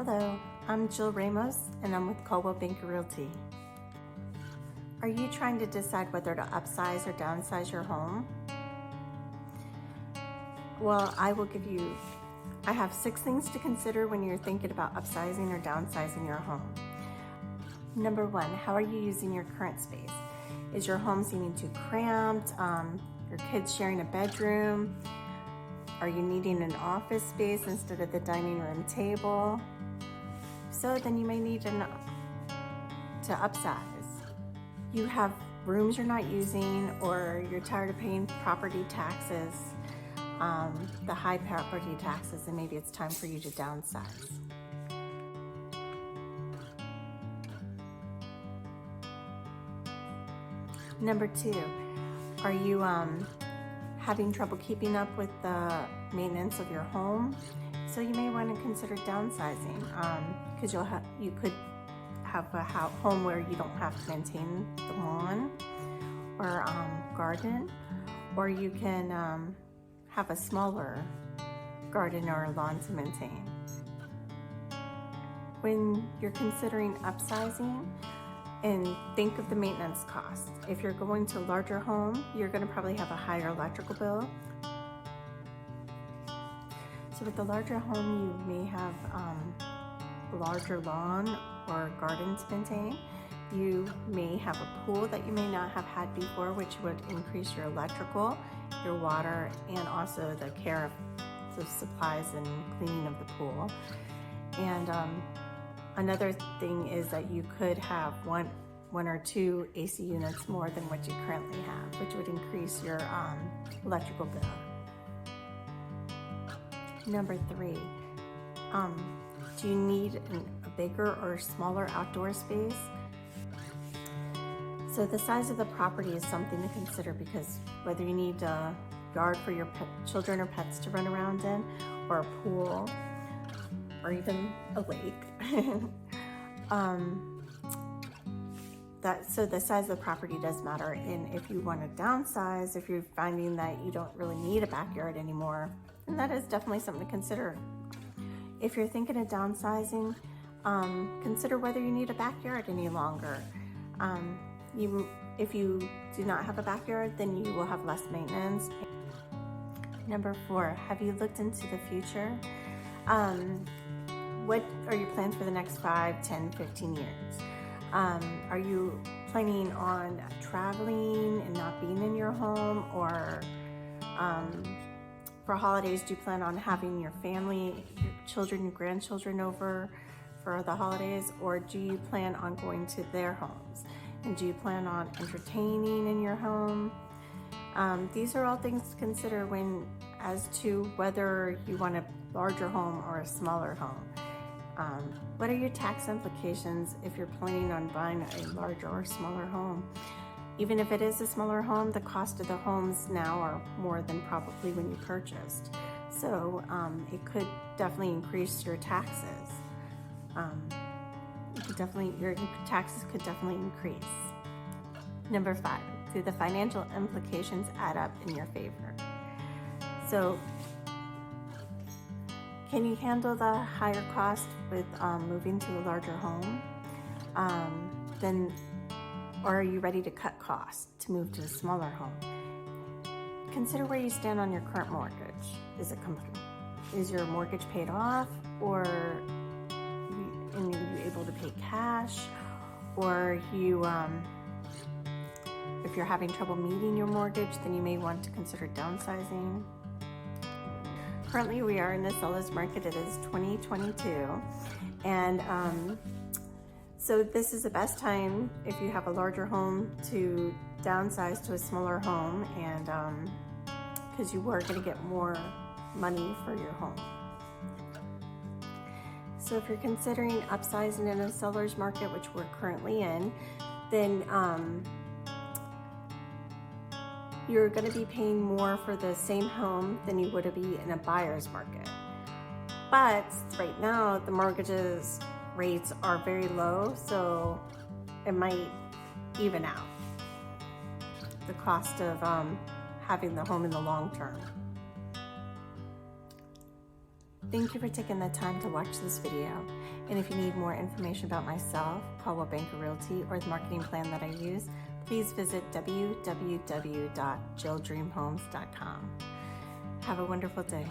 Hello, I'm Jill Ramos and I'm with Coldwell Realty. Are you trying to decide whether to upsize or downsize your home? Well, I have 6 things to consider when you're thinking about upsizing or downsizing your home. Number 1, how are you using your current space? Is your home seeming too cramped? Your kids sharing a bedroom? Are you needing an office space instead of the dining room table? So then you may need to upsize. You have rooms you're not using, or you're tired of paying property taxes, the high property taxes, and maybe it's time for you to downsize. Number 2, are you having trouble keeping up with the maintenance of your home? So you may want to consider downsizing, because you could have a home where you don't have to maintain the lawn or garden, or you can have a smaller garden or lawn to maintain. When you're considering upsizing, and think of the maintenance costs. If you're going to a larger home, you're going to probably have a higher electrical bill. So with the larger home, you may have a larger lawn or garden to maintain. You may have a pool that you may not have had before, which would increase your electrical, your water, and also the care of the supplies and cleaning of the pool. And another thing is that you could have one or 2 AC units more than what you currently have, which would increase your electrical bill. Number 3, do you need a bigger or smaller outdoor space? So the size of the property is something to consider, because whether you need a yard for your children or pets to run around in, or a pool, or even a lake, so the size of the property does matter. And if you want to downsize, if you're finding that you don't really need a backyard anymore, then that is definitely something to consider. If you're thinking of downsizing, consider whether you need a backyard any longer. If you do not have a backyard, then you will have less maintenance. Number 4, have you looked into the future? What are your plans for the next 5, 10, 15 years? Are you planning on traveling and not being in your home? Or for holidays, do you plan on having your family, your children, your grandchildren over for the holidays? Or do you plan on going to their homes? And do you plan on entertaining in your home? These are all things to consider as to whether you want a larger home or a smaller home. What are your tax implications if you're planning on buying a larger or smaller home? Even if it is a smaller home, the cost of the homes now are more than probably when you purchased. So it could definitely increase your taxes. Your taxes could definitely increase. Number 5, do the financial implications add up in your favor? So can you handle the higher cost with moving to a larger home? Or are you ready to cut costs to move to a smaller home? Consider where you stand on your current mortgage. Is your mortgage paid off, or are you able to pay cash? Or if you're having trouble meeting your mortgage, then you may want to consider downsizing. Currently, we are in the seller's market. It is 2022, and so this is the best time if you have a larger home to downsize to a smaller home, and because you are going to get more money for your home. So if you're considering upsizing in a seller's market, which we're currently in, then you're going to be paying more for the same home than you would be in a buyer's market. But right now, the mortgages rates are very low, so it might even out the cost of having the home in the long term. Thank you for taking the time to watch this video. And if you need more information about myself, Coldwell Banker Realty, or the marketing plan that I use, please visit www.jill.ramos.com. Have a wonderful day.